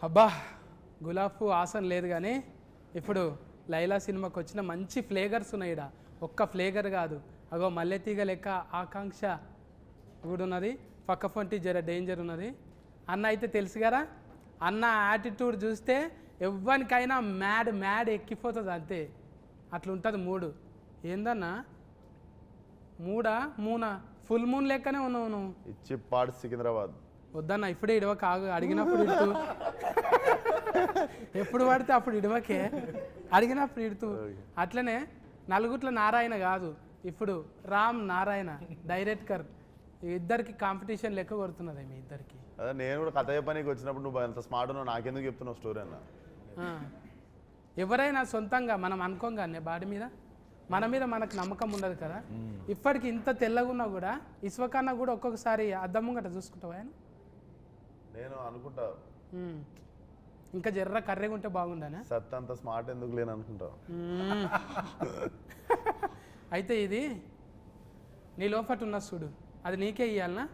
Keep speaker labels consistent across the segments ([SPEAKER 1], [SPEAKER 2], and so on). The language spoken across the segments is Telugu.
[SPEAKER 1] అబ్బా గులాబ్ ఆసన్ లేదు కానీ ఇప్పుడు లైలా సినిమాకి వచ్చిన మంచి ఫ్లేగర్స్ ఉన్నాయి ఇక్కడ. ఒక్క ఫ్లేగర్ కాదు, అగో మల్లెతీగ లెక్క ఆకాంక్ష కూడా ఉన్నది, పక్క పొంటి జర డేంజర్ ఉన్నది. అన్న అయితే తెలుసు కదా, అన్న యాటిట్యూడ్ చూస్తే ఎవ్వరికైనా మ్యాడ్ ఎక్కిపోతుంది అంతే. అట్లా ఉంటుంది మూడు. ఏందన్నా మూనా ఫుల్ మూన్ లెక్కనే ఉన్నావు నువ్వు.
[SPEAKER 2] ఇచ్చి పాడు సికింద్రాబాద్
[SPEAKER 1] వద్దన్న ఇప్పుడే ఇడవ కాగు, అడిగినప్పుడు ఇడుతూ ఎప్పుడు పడితే అప్పుడు ఇడవకే, అడిగినప్పుడు ఇడుతూ. అట్లనే నలుగుట్ల నారాయణ కాదు, ఇప్పుడు రామ్ నారాయణ డైరెక్టర్ ఇద్దరికి కాంపిటీషన్ లెక్క కొడుతున్నది మీ ఇద్దరికి.
[SPEAKER 2] అదే నేను కూడా కథ చెప్పడానికి వచ్చినప్పుడు నువ్వు అంత స్మార్ట్ ఉన్నావు, నాకెందుకు చెప్తున్నావు స్టోరీ అన్న.
[SPEAKER 1] ఎవరైనా సొంతంగా మనం అనుకోగానే బాడీ మీద మన మీద మనకు నమ్మకం ఉండదు కదా. ఇప్పటికి ఇంత తెల్లగున్నా కూడా ఇసువకన్నా కూడా ఒక్కొక్కసారి అద్దం ముంగట చూసుకుంటావా ఆయన?
[SPEAKER 2] నేను అనుకుంటా
[SPEAKER 1] ఇంకా జర్ర కర్రెగా ఉంటే బాగుండనే.
[SPEAKER 2] సత్ అంత స్మార్ట్ ఎందుకు లేని అనుకుంటా.
[SPEAKER 1] అయితే ఇది నీ లోపట ఉన్న చూడు, అది నీకే ఇయ్యాలనా?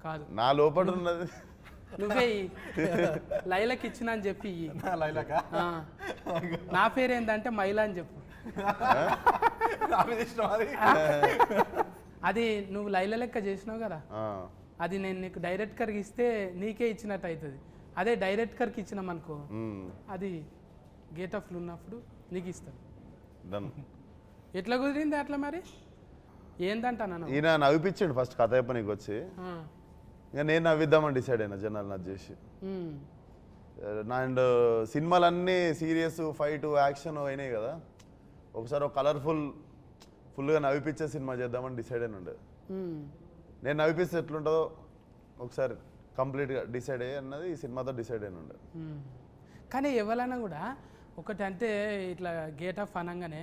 [SPEAKER 1] కాదు,
[SPEAKER 2] నా లోపల ఉన్నది
[SPEAKER 1] నువ్వే లైలకి ఇచ్చిన అని చెప్పి నా పేరు ఏంటంటే మైలా అని చెప్పు. అది నువ్వు లైల లెక్క చేసినావు కదా, అది నేను నీకు డైరెక్టర్కి ఇస్తే నీకే ఇచ్చినట్టు అవుతుంది. అదే డైరెక్టర్కి ఇచ్చినాం అనుకో, అది గేట్ ఆఫ్లు ఉన్నప్పుడు నీకు ఇస్తాను. ఎట్లా కుదిరింది అట్లా మరి? ఏందంటాను
[SPEAKER 2] ఈయన నవ్విపించాడు ఫస్ట్ కథ చెప్పనీకి వచ్చి, ఇంకా నేను నవ్విద్దామని డిసైడ్ అయినా జనాలు నచ్చి చేసి. అండ్ సినిమాలన్నీ సీరియస్ ఫైట్ యాక్షన్ అయినాయి కదా, ఒకసారి ఒక ఫుల్గా నవ్విపించే సినిమా చేద్దామని డిసైడ్ అయిన ఉండే. నేను నవ్విపిస్తే ఎట్లుంటుందో ఒకసారి కంప్లీట్గా డిసైడ్ అయ్యి అన్నది ఈ సినిమాతో డిసైడ్ అయిన ఉండే.
[SPEAKER 1] కానీ ఎవరైనా కూడా ఒకటి అంటే ఇట్లా గేట్ ఆఫ్ అనగానే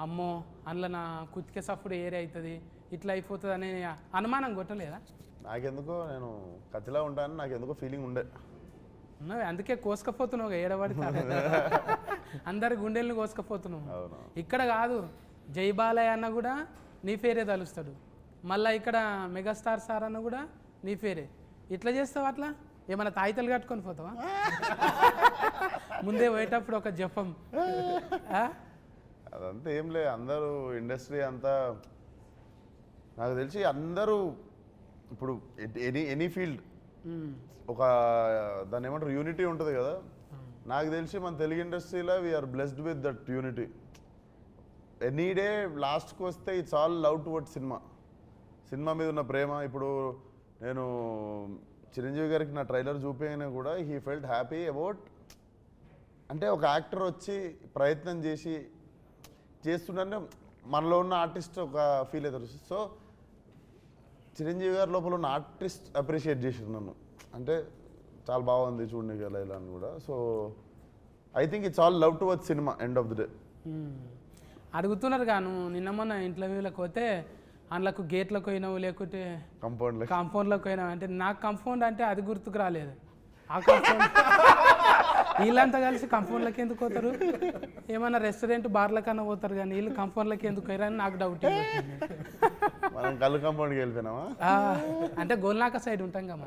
[SPEAKER 1] అమ్మో అందులో నా కుతికే సఫ్డ్ ఏరియా అవుతుంది ఇట్లా అయిపోతుంది అనే అనుమానం కొట్టలేదా?
[SPEAKER 2] నాకెందుకో నేను కత్తిలా ఉంటాను, నాకెందుకో ఫీలింగ్ ఉండే.
[SPEAKER 1] ఉన్నావు, అందుకే కోసుకపోతున్నావు ఏడబడితే అందరి గుండెల్ని కోసుకపోతున్నావు. ఇక్కడ కాదు, జై బాలయ్య అన్న కూడా నీ పేరే తలుస్తాడు, మళ్ళీ ఇక్కడ మెగాస్టార్ సార్ అన్న కూడా నీ పేరే. ఇట్లా చేస్తావా? అట్లా ఏమైనా తాయితలు కట్టుకొని పోతావా? ముందే పోయేటప్పుడు ఒక జపం.
[SPEAKER 2] అదంతా ఏం లేదు, అందరూ ఇండస్ట్రీ అంతా నాకు తెలిసి అందరూ ఇప్పుడు ఎనీ ఫీల్డ్ ఒక దాన్ని ఏమంటారు యూనిటీ ఉంటుంది కదా. నాకు తెలిసి మన తెలుగు ఇండస్ట్రీలో we are blessed with that unity. Any day లాస్ట్కి వస్తే it's all love towards cinema మీద ఉన్న ప్రేమ. ఇప్పుడు నేను చిరంజీవి గారికి నా ట్రైలర్ చూపించగానే కూడా హీ ఫెల్ట్ హ్యాపీ అబౌట్, అంటే ఒక యాక్టర్ వచ్చి ప్రయత్నం చేస్తుంటే మనలో ఉన్న ఆర్టిస్ట్ ఒక ఫీల్ అవుతారు. సో చిరంజీవి గారి లోపల ఉన్న ఆర్టిస్ట్ అప్రిషియేట్ చేసారు నన్ను, అంటే చాలా బాగుంది చూడండి కదా ఇలా అని కూడా. So I think it's all love towards cinema end of the day.
[SPEAKER 1] అడుగుతున్నారు గాను, నిన్న మొన్న ఇంటర్వ్యూలకు పోతే అందులోకి గేట్లకు పోయినావు లేకుంటే కాంపౌండ్లోకి పోయినావు అంటే నాకు కాంపౌండ్ అంటే అది గుర్తుకు రాలేదు. ఆ కాంపౌండ్ వీళ్ళంతా కలిసి కాంపౌండ్లకి ఎందుకు పోతారు? ఏమన్నా రెస్టారెంట్ బార్ల కన్నా పోతారు కానీ వీళ్ళు కాంపౌండ్లకి ఎందుకు పోయారని నాకు డౌట్.
[SPEAKER 2] మనం కళ్ళు కాంపౌండ్కి వెళ్ళిపోయినామా
[SPEAKER 1] అంటే గోల్నాక సైడ్ ఉంటాం కదా.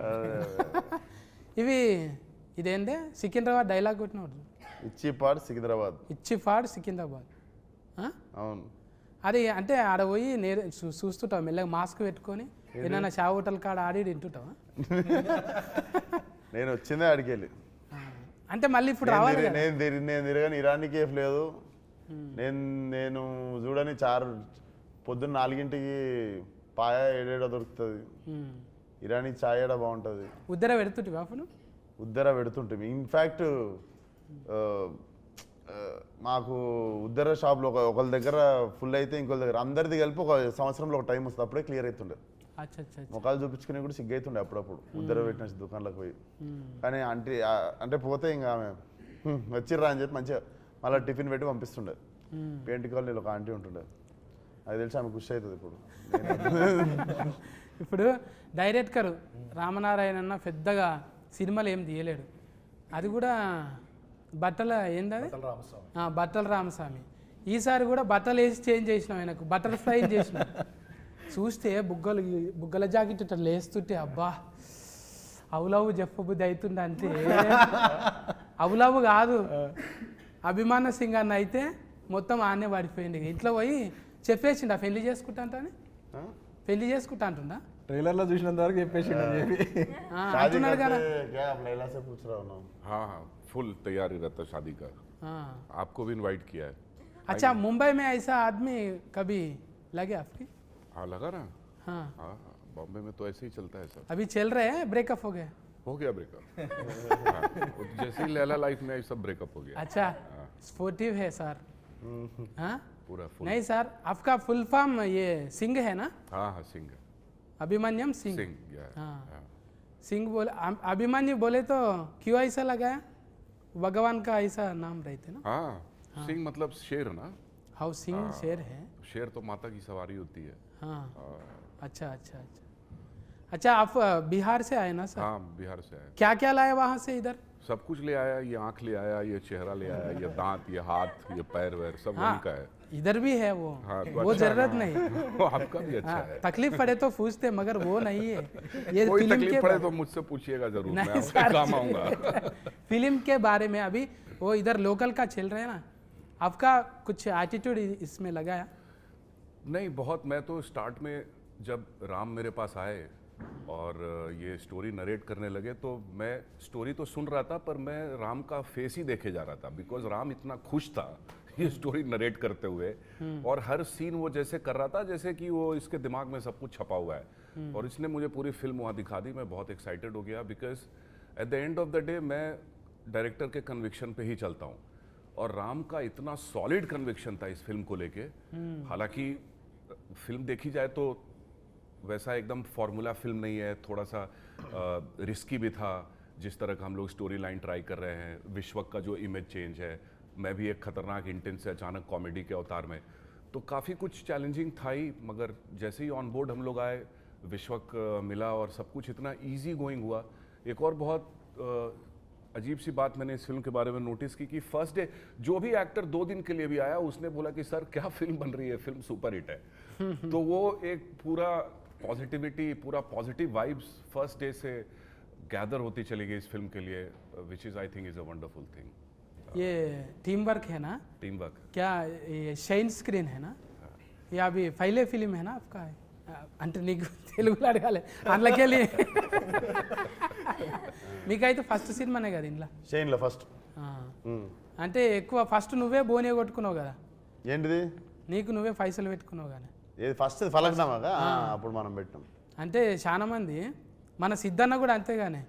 [SPEAKER 1] ఇదేంటే సికింద్రాబాద్ డైలాగ్ కొట్టినవాడు,
[SPEAKER 2] ఇచ్చి పాడు సికింద్రాబాద్. అవును,
[SPEAKER 1] అది అంటే ఆడ పోయి చూస్తుంటావు మెల్లగా మాస్క్ పెట్టుకొని ఏదైనా షా హోటల్ కాడ ఆడి తింటుంటావా?
[SPEAKER 2] నేను వచ్చిందే ఆడికి వెళ్ళి,
[SPEAKER 1] అంటే మళ్ళీ ఇప్పుడు రావాలి.
[SPEAKER 2] నేను తిరగని ఇరానీ కేఫ్ లేదు, నేను చూడని పొద్దున్న 4ంటికి పాయ 7 దొరుకుతుంది, ఇరానీ చాయ్ ఏడా బాగుంటుంది.
[SPEAKER 1] ఉద్దర పెడుతుంటే అప్పుడు
[SPEAKER 2] ఉద్దర పెడుతుంటే ఇన్ఫ్యాక్ట్ మాకు ఉద్దర షాప్లో ఒకళ్ళ దగ్గర ఫుల్ అయితే ఇంకొక దగ్గర అందరిది కలిపి ఒక సంవత్సరంలో ఒక టైం వస్తుంది, అప్పుడే క్లియర్ అవుతుండే. ముఖాలు చూపించుకునే కూడా సిగ్గైతుండే అప్పుడప్పుడు ఉద్దర పెట్టిన దుకాణంలోకి పోయి. కానీ అంటే పోతే ఇంకా ఆమె వచ్చిర్రా అని చెప్పి మంచిగా మళ్ళీ టిఫిన్ పెట్టి పంపిస్తుండే. పెయింట్ కాలనీలో ఒక ఆంటీ ఉంటుండే, అది తెలిసి ఆమె ఖుషి అవుతుంది.
[SPEAKER 1] ఇప్పుడు డైరెక్టర్ రామనారాయణ అన్న పెద్దగా సినిమాలు ఏం తీయలేడు, అది కూడా బట్టల బట్టల రామస్వామి. ఈసారి కూడా బట్టలు వేసి చేంజ్ చేసినాం, ఆయనకు బటర్ఫ్లై చేసినాం. చూస్తే బుగ్గల జాకెట్ ఇట్లా లేస్తుంటే అబ్బా అవులవు చెప్పబుద్ధి అవుతుండే అంతే అవులవు కాదు అభిమాన సింగ్ అన్న అయితే మొత్తం ఆనే పడిపోయింది ఇంట్లో పోయి చెప్పేసిండు పెళ్లి చేసుకుంటా అంటని పెళ్లి చేసుకుంటా అంటుందా
[SPEAKER 3] ट्रेलर లో చూసినంత వరకు చెప్పేసి అని చెప్పి
[SPEAKER 2] शादी
[SPEAKER 1] అంటున్నాడు కదా
[SPEAKER 2] करते क्या आप लैला से पूछ रहा हूँ ना
[SPEAKER 4] हाँ हाँ फुल तैयारी रहता शादी का
[SPEAKER 1] हाँ।
[SPEAKER 4] आपको भी इनवाइट किया है
[SPEAKER 1] अच्छा मुंबई में ऐसा आदमी कभी लगे आपकी
[SPEAKER 4] हाँ लगा ना
[SPEAKER 1] हाँ
[SPEAKER 4] हाँ हाँ बॉम्बे में तो ऐसे ही चलता है सब
[SPEAKER 1] अभी चल रहे हैं ब्रेकअप हो गया
[SPEAKER 4] हो गया ब्रेकअप हाँ, वो जैसे ही लैला लाइफ में आई सब ब्रेकअप हो गया
[SPEAKER 1] अच्छा स्पोर्टिव है सर हाँ
[SPEAKER 4] पूरा फुल
[SPEAKER 1] नहीं सर आपका फुल फॉर्म ये सिंह है ना
[SPEAKER 4] हाँ हाँ सिंह
[SPEAKER 1] अभिमन्यम सिंह
[SPEAKER 4] सिंह या
[SPEAKER 1] हाँ सिंह बोले अभिमन्यु बोले तो क्यों ऐसा लगाया भगवान का ऐसा नाम रहते ना
[SPEAKER 4] हाँ सिंह मतलब शेर ना
[SPEAKER 1] हाउ सिंह शेर है
[SPEAKER 4] शेर तो माता की सवारी होती है
[SPEAKER 1] हाँ अच्छा अच्छा अच्छा अच्छा आप बिहार से आए ना सर
[SPEAKER 4] हाँ बिहार से आया
[SPEAKER 1] क्या क्या लाए वहाँ से इधर
[SPEAKER 4] सब कुछ ले आया ये आंख ले आया ये चेहरा ले आया ये दांत ये हाथ ये पैर वैर सब वही का है
[SPEAKER 1] इधर भी है वो
[SPEAKER 4] हाँ, तो
[SPEAKER 1] वो
[SPEAKER 4] अच्छा,
[SPEAKER 1] जरूरत
[SPEAKER 4] हाँ।
[SPEAKER 1] नहीं
[SPEAKER 4] वो आपका भी अच्छा
[SPEAKER 1] हाँ,
[SPEAKER 4] है
[SPEAKER 1] तकलीफ पड़े तो पूछते मगर वो नहीं है ये
[SPEAKER 4] कोई
[SPEAKER 1] फिल्म
[SPEAKER 4] तकलीफ
[SPEAKER 1] के
[SPEAKER 4] पड़े
[SPEAKER 1] बारे-
[SPEAKER 4] तो मुझसे पूछिएगा जरूर मैं
[SPEAKER 1] नहीं,
[SPEAKER 4] आपके
[SPEAKER 1] सर।
[SPEAKER 4] काम आऊंगा
[SPEAKER 1] फिल्म के बारे में अभी वो इधर लोकल का चल रहा है ना आपका कुछ एटीट्यूड इसमें लगाया
[SPEAKER 4] नहीं बहुत मैं तो स्टार्ट में जब राम मेरे पास आए और ये स्टोरी नरेट करने लगे तो मैं स्टोरी तो सुन रहा था पर मैं राम का फेस ही देखे जा रहा था बिकॉज राम इतना खुश था ये स्टोरी नरेट करते हुए और हर सीन वो जैसे कर रहा था जैसे कि वो इसके दिमाग में सब कुछ छपा हुआ है और इसने मुझे पूरी फिल्म वहाँ दिखा दी मैं बहुत एक्साइटेड हो गया because at the end of the day मैं डायरेक्टर के कन्विक्शन पे ही चलता हूँ और राम का इतना सॉलिड कन्विक्शन था इस फिल्म को लेके हालांकि फिल्म देखी जाए तो वैसा एकदम फॉर्मूला फिल्म नहीं है थोड़ा सा रिस्की भी था जिस तरह का हम लोग स्टोरी लाइन ट्राई कर रहे हैं विश्वक का जो इमेज चेंज है मैं भी एक खतरनाक इंटेंस से अचानक कॉमेडी के अवतार में तो काफ़ी कुछ चैलेंजिंग था ही मगर जैसे ही ऑन बोर्ड हम लोग आए विश्वक मिला और सब कुछ इतना इजी गोइंग हुआ एक और बहुत अजीब सी बात मैंने इस फिल्म के बारे में नोटिस की कि फर्स्ट डे जो भी एक्टर 2 दिन के लिए भी आया उसने बोला कि सर क्या फिल्म बन रही है फिल्म सुपर हिट है तो वो एक पूरा पॉजिटिविटी पूरा पॉजिटिव वाइब्स फर्स्ट डे से गैदर होती चली गई इस फिल्म के लिए which is I think is a wonderful thing
[SPEAKER 1] ये टीम वर्क है ना
[SPEAKER 4] टीम वर्क
[SPEAKER 1] क्या ये షైన్ స్క్రీన్ है ना ये अभी पहले फिल्म है ना आपका అంటే నీకు తెలుగులో అడగాలి అందులోకెళ్ళి మీకైతే ఫస్ట్ సినిమానే కదా ఇంట్లో
[SPEAKER 2] షైన్లో ఫస్ట్
[SPEAKER 1] అంటే ఎక్కువ ఫస్ట్ నువ్వే బోనే కొట్టుకున్నావు కదా
[SPEAKER 2] ఏంటిది
[SPEAKER 1] నీకు నువ్వే పైసలు పెట్టుకున్నావు కానీ
[SPEAKER 2] ఏది ఫస్ట్ ఫలక్నామాగా అప్పుడు మనం పెట్టినాం
[SPEAKER 1] అంటే చాలా మంది మన సిద్ధన్న కూడా అంతేగానే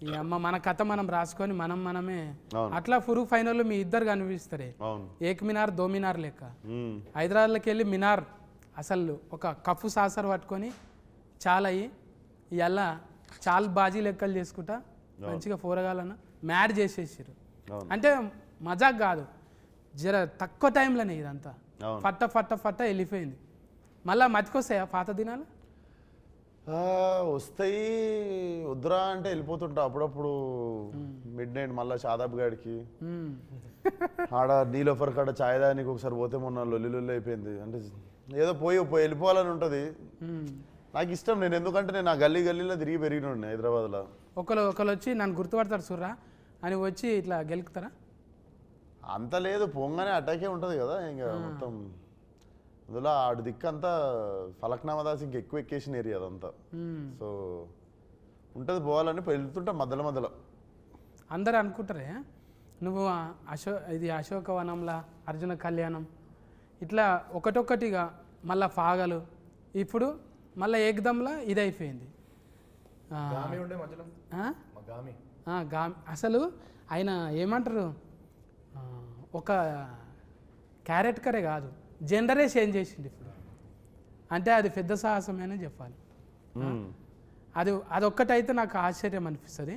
[SPEAKER 1] ఈ అమ్మ మన కథ మనం రాసుకొని మనమే
[SPEAKER 2] అవును.
[SPEAKER 1] అట్లా ఫురు ఫైనల్ మీ ఇద్దరు కనిపిస్తారే
[SPEAKER 2] అవును
[SPEAKER 1] ఏక్ మినార్ దో మినార్ లెక్క
[SPEAKER 2] మ్మ్.
[SPEAKER 1] హైదరాబాద్లోకి వెళ్ళి మినార్ అసలు ఒక కప్పు సాసర్ పట్టుకొని చాలా అయ్యి ఇలా చాలా బాజీ లెక్కలు చేసుకుంటా మంచిగా పోరగాలన్న మ్యాడ్ చేసేసారు
[SPEAKER 2] అవును.
[SPEAKER 1] అంటే మజాక్ కాదు జర తక్కువ టైంలోనే ఇదంతా
[SPEAKER 2] అవును.
[SPEAKER 1] ఫట్ట ఫట్ట ఫట్ట వెళ్ళిపోయింది మళ్ళీ మతికొస్తాయా పాత దినాలు
[SPEAKER 2] వస్తాయి వద్దురా అంటే వెళ్ళిపోతుంటా అప్పుడప్పుడు మిడ్ నైట్ మళ్ళీ షాదాబ్ గాడికి
[SPEAKER 1] మ్మ్.
[SPEAKER 2] ఆడ నీలోఫర్ కాడ ఛాయ్ దానికి ఒకసారి పోతే మొన్న లొల్లి అయిపోయింది అంటే ఏదో పోయి వెళ్ళిపోవాలని ఉంటుంది
[SPEAKER 1] మ్మ్.
[SPEAKER 2] నాకు ఇష్టం నేను ఎందుకంటే నేను ఆ గల్లీలో తిరిగి పెరిగిన హైదరాబాద్లో
[SPEAKER 1] ఒకరు వచ్చి నన్ను గుర్తుపడతారు సుర్రా అని వచ్చి ఇట్లా గెలుకుతారా
[SPEAKER 2] అంత లేదు పొంగానే అటాకే ఉంటుంది కదా ఇంకా మొత్తం అందులో ఆడు దిక్కు అంతా ఫలక్నామా దాస్ ఇంక ఎక్కువ ఎక్కేసిన ఏరియా అదంతా
[SPEAKER 1] మ్మ్.
[SPEAKER 2] సో ఉంటుంది పోవాలని వెళ్తుంటా మధ్యలో
[SPEAKER 1] అందరు అనుకుంటారే నువ్వు ఇది అశోకవనంలా అర్జున కళ్యాణం ఇట్లా ఒకటొక్కటిగా మళ్ళా ఫాగలు ఇప్పుడు మళ్ళీ ఏకదంలా ఇది అయిపోయింది
[SPEAKER 3] గామి ఉండే మధ్యలో గామి
[SPEAKER 1] అసలు ఆయన ఏమంటారు ఒక క్యారెట్ కరే కాదు జెండరే చేంజ్ చేసింది ఇప్పుడు అంటే అది పెద్ద సాహసమేనే చెప్పాలి అదొక్కటైతే నాకు ఆశ్చర్యం అనిపిస్తుంది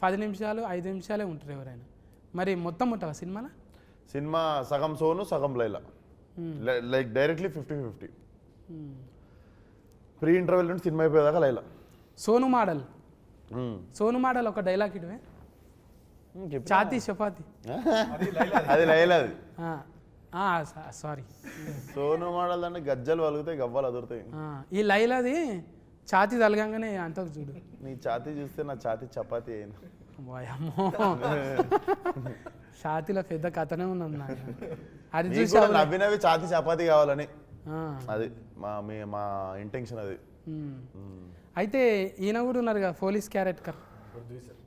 [SPEAKER 1] 10 నిమిషాలు 5 నిమిషాలే ఉంటారు ఎవరైనా మరి మొత్తం ఉంటావా సినిమాలో
[SPEAKER 2] సినిమా సగం సోను సగం Laila like directly 50-50 pre interval నుండి సినిమా అయిపోయేదాకా లైలా
[SPEAKER 1] సోను మోడల్ ఒక డైలాగ్ ఇటువే చాతి చపాతి
[SPEAKER 2] అది లైలా అది
[SPEAKER 1] సారీ
[SPEAKER 2] సోను మోడల్ అంటే గజ్జలు వలుగుతాయి గవ్వలు అదురుతాయి
[SPEAKER 1] ఈ లైలాది ఛాతీ తలగంగానే అంతకు చూడు.
[SPEAKER 2] నీ ఛాతీ చూస్తే నా ఛాతీ చపాతీ అయింది.
[SPEAKER 1] వాయమ్మో ఛాతీలో పెద్ద కథనే ఉన్నది నాకు. అది
[SPEAKER 2] నీకు
[SPEAKER 1] చూసి
[SPEAKER 2] కూడా నవ్వి ఛాతీ చపాతీ కావాలని అది మా ఇంటెన్షన్ అది.
[SPEAKER 1] అయితే ఈయన కూడా ఉన్నారు కదా పోలీస్ క్యారెక్టర్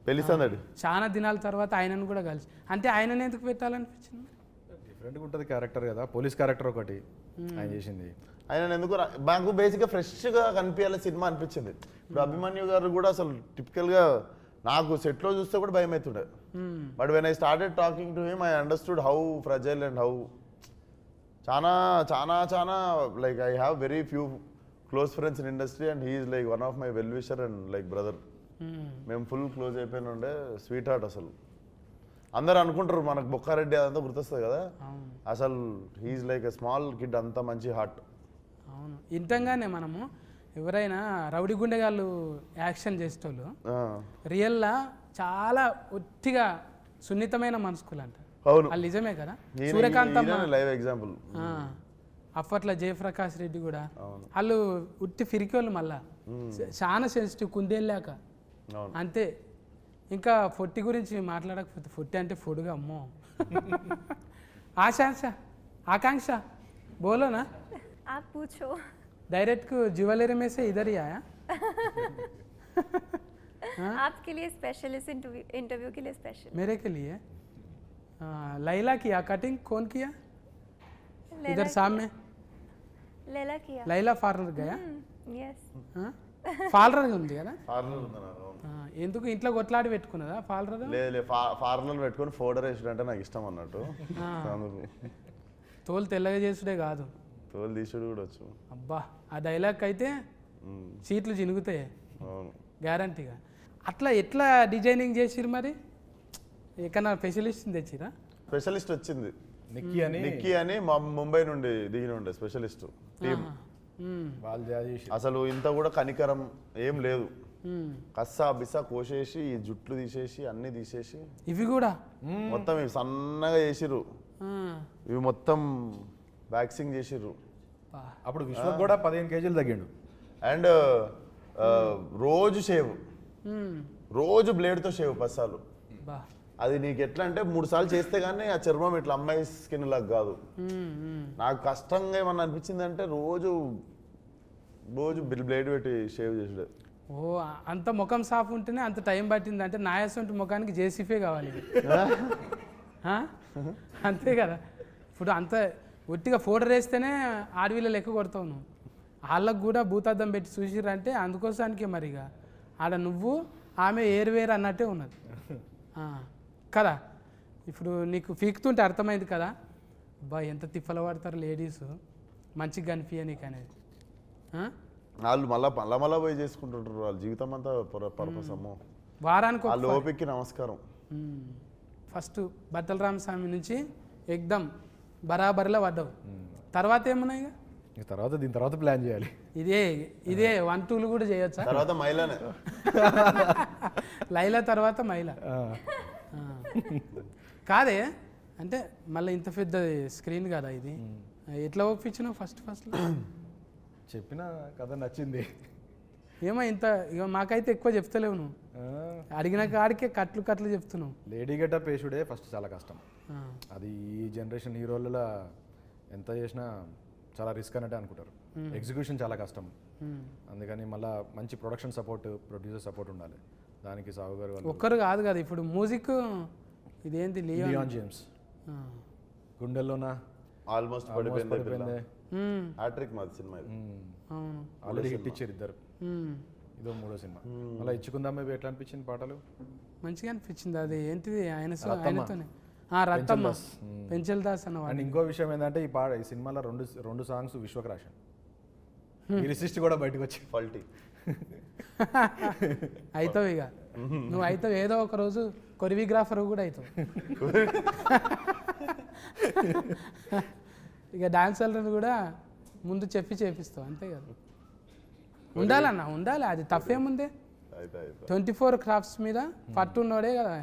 [SPEAKER 2] పెళ్లిస్తాడు
[SPEAKER 1] చాలా దినాల తర్వాత ఆయనను కూడా కలిసి, అంటే ఆయనను ఎందుకు పెట్టాలనిపించింది?
[SPEAKER 3] డిఫరెంట్గా ఉంటుంది క్యారెక్టర్ కదా, పోలీస్ క్యారెక్టర్ ఒకటి ఆయన చేసింది.
[SPEAKER 2] ఆయన ఎందుకు మాకు బేసిక్గా ఫ్రెష్గా కనిపించాలి సినిమా అనిపించింది. ఇప్పుడు అభిమన్యు గారు కూడా అసలు టిపికల్గా నాకు సెట్లో చూస్తే కూడా భయం అవుతుండే. But when I started talking to him I understood how fragile and how చాలా చాలా చాలా like I have very few close friends in industry and he is like one of my well wisher and like brother. మేము ఫుల్ క్లోజ్ అయిపోయిన ఉండే, స్వీట్ హార్ట్. అసలు అందరు అనుకుంటారు మనకు బొక్కారెడ్డి అదంతా గుర్తొస్తుంది కదా, అసలు he is like a small kid, అంత మంచి హార్ట్.
[SPEAKER 1] అవును, ఇంతంగానే మనము ఎవరైనా రౌడీ గుండెగాళ్ళు యాక్షన్ చేసేటోళ్ళు రియల్లా చాలా ఒట్టిగా సున్నితమైన మనసుకులు అంట.
[SPEAKER 2] అవును,
[SPEAKER 1] వాళ్ళు నిజమే కదా. Suryakanthamma
[SPEAKER 2] live example.
[SPEAKER 1] అప్పట్లో జయప్రకాష్ రెడ్డి కూడా వాళ్ళు ఉట్టి ఫిరికోళ్ళు, మళ్ళా చాలా సెన్సిటివ్ కుందేళ్ళాక అంతే. ఇంకా ఫొట్టి గురించి మాట్లాడకపోతే, ఫొట్టి అంటే ఫుడ్గా అమ్మో. ఆకాంక్ష बोलो ना,
[SPEAKER 5] आप पूछो।
[SPEAKER 1] डायरेक्ट को ज्वेलरी में से इधर ही आया।
[SPEAKER 5] आपके लिए स्पेशल, इस इंटरव्यू के लिए स्पेशल।
[SPEAKER 1] मेरे के लिए लैला किया कटिंग, कौन किया? इधर सामने
[SPEAKER 5] लैला किया।
[SPEAKER 1] लैला पार्लर गया?
[SPEAKER 5] यस।
[SPEAKER 1] పార్లర్ ఉంది కదా,
[SPEAKER 2] పార్లర్ ఉంది నాకు.
[SPEAKER 1] ఎందుకు ఇంట్లో కొట్లాడి పెట్టుకున్నదా పార్లర్?
[SPEAKER 2] లేదు పార్లర్ పెట్టుకొని ఫోటో వేసుడు అంటే నాకు ఇష్టం అన్నట్టు.
[SPEAKER 1] తోలు తెల్లగా చేసుడే కాదు,
[SPEAKER 2] తోలు తీసుడు కూడా వచ్చు.
[SPEAKER 1] అబ్బా ఆ డైలాగ్ అయితే సీట్లు చినుగుతాయి
[SPEAKER 2] అవును,
[SPEAKER 1] గ్యారంటీగా. అట్లా ఎట్లా డిజైనింగ్ చేసిరు మరి? ఎక్కడన్నా స్పెషలిస్ట్ తెచ్చిరా?
[SPEAKER 2] స్పెషలిస్ట్ వచ్చింది
[SPEAKER 3] నిక్కీ
[SPEAKER 2] అని మా ముంబై నుండి దిగిన ఉండే స్పెషలిస్ట్ టీమ్.
[SPEAKER 3] వాళ్ళు చేసి
[SPEAKER 2] అసలు ఇంత కూడా కనికరం ఏం లేదు, కస్సా బిస్సా కోసేసి ఈ జుట్లు తీసేసి అన్ని తీసేసి
[SPEAKER 1] ఇవి కూడా
[SPEAKER 2] మొత్తం ఇవి సన్నగా చేసిర్రు, ఇవి మొత్తం వ్యాక్సింగ్ చేసిర్రు.
[SPEAKER 3] అప్పుడు విశ్వక్ కూడా 15 కేజీలు తగ్గిండు.
[SPEAKER 2] అండ్ రోజు షేవ్, రోజు బ్లేడ్తో షేవ్ పస్సాలు. అది నీకు ఎట్లా అంటే 3 సార్లు చేస్తే కానీ ఆ చర్మం ఇట్లా అమ్మాయి స్కిన్ లాగా కాదు. నాకు కష్టంగా ఏమన్నా అనిపించింది అంటే రోజు బ్లేడ్ పెట్టి షేవ్ చేసాడు.
[SPEAKER 1] ఓ అంత ముఖం సాఫ్ ఉంటేనే అంత టైం పట్టింది అంటే నాయసంటి ముఖానికి జేసీఫే కావాలి. అంతే కదా. ఇప్పుడు అంత ఒట్టిగా ఫోటో వేస్తేనే ఆడవిలో లెక్క కొడతావు నువ్వు. వాళ్ళకు కూడా భూతార్థం పెట్టి చూసిరంటే అందుకోసానికే మరిగా ఆడ నువ్వు ఆమె ఏరువేరు అన్నట్టే ఉన్నది కదా. ఇప్పుడు నీకు పీకుతుంటే అర్థమైంది కదా, బా ఎంత తిప్పలు పడతారు లేడీస్ మంచిగా కనిపించ నీకు అనేది.
[SPEAKER 2] వాళ్ళు మళ్ళా పోయి చేసుకుంటుంటారు, వాళ్ళ జీవితం అంతా పర్పస్. అమ్మో
[SPEAKER 1] వారానికి
[SPEAKER 2] వాళ్ళ ఓపికకి నమస్కారం.
[SPEAKER 1] ఫస్ట్ బట్టల రామస్వామి నుంచి ఎగ్దమ్ బరాబర్లో పడ్డావు. తర్వాత ఏమున్నాయి?
[SPEAKER 3] తర్వాత దీని తర్వాత ప్లాన్ చేయాలి.
[SPEAKER 1] ఇదే 1, 2 కూడా చేయొచ్చా?
[SPEAKER 2] తర్వాత మైలానే
[SPEAKER 1] లైలా తర్వాత మైలా కాదే అంటే మళ్ళీ ఇంత పెద్ద స్క్రీన్ కదా ఇది, ఎట్లా ఒప్పించినావు ఫస్ట్
[SPEAKER 3] చెప్పిన కథ నచ్చింది.
[SPEAKER 1] ఏమో ఇంత ఇక మాకైతే ఎక్కువ చెప్తలేవు నువ్వు, అడిగిన కాడికే కట్లు చెప్తున్నావు.
[SPEAKER 3] లేడీ గెటప్ వేసుడే ఫస్ట్ చాలా కష్టం. అది ఈ జనరేషన్ హీరోలలో ఎంత చేసినా చాలా రిస్క్ అన్నట్టే అనుకుంటారు. ఎగ్జిక్యూషన్ చాలా కష్టం. అందుకని మళ్ళీ మంచి ప్రొడక్షన్ సపోర్ట్, ప్రొడ్యూసర్ సపోర్ట్ ఉండాలి. దానికి సాగు గారు
[SPEAKER 1] ఒక్కరు కాదు కదా. ఇప్పుడు మ్యూజిక్ ఇదేంటి
[SPEAKER 3] లియాన్ జేమ్స్ గుండెల్లోనా
[SPEAKER 2] ఆల్మోస్ట్ పడిపోయింది. హ్యాట్రిక్ మాది సినిమా ఇది.
[SPEAKER 3] ఆల్రెడీ హిట్ ఇచ్చారు ఇద్దరు. ఇదో 3వ సినిమా. అలా ఇచ్చుకుందాం మేబీ ఎట్లా అనిపించింది పాటలు?
[SPEAKER 1] మంచిగా అనిపించింది. అది ఏంటిది ఆయనతోనే రత్తమ్మ పెంచల్ దాస్ అన్న.
[SPEAKER 3] అండ్ ఇంకో విషయం ఏంటంటే ఈ సినిమాలో రెండు సాంగ్స్ విశ్వక్ రాశాను. ఈ రిసిస్ట్ కూడా బయటకు వచ్చి
[SPEAKER 2] ఫాల్టీ
[SPEAKER 1] అవుతావు ఇక నువ్వు అవుతావు. ఏదో ఒక రోజు కొరియోగ్రాఫర్ కూడా అవుతావు. ఇక డాన్సర్లను కూడా ముందు చేపిస్తావు అంతే కదా. ఉండాలి, అది తప్పేముందే. 24 క్రాఫ్ట్స్ మీద పట్టున్నోడే కదా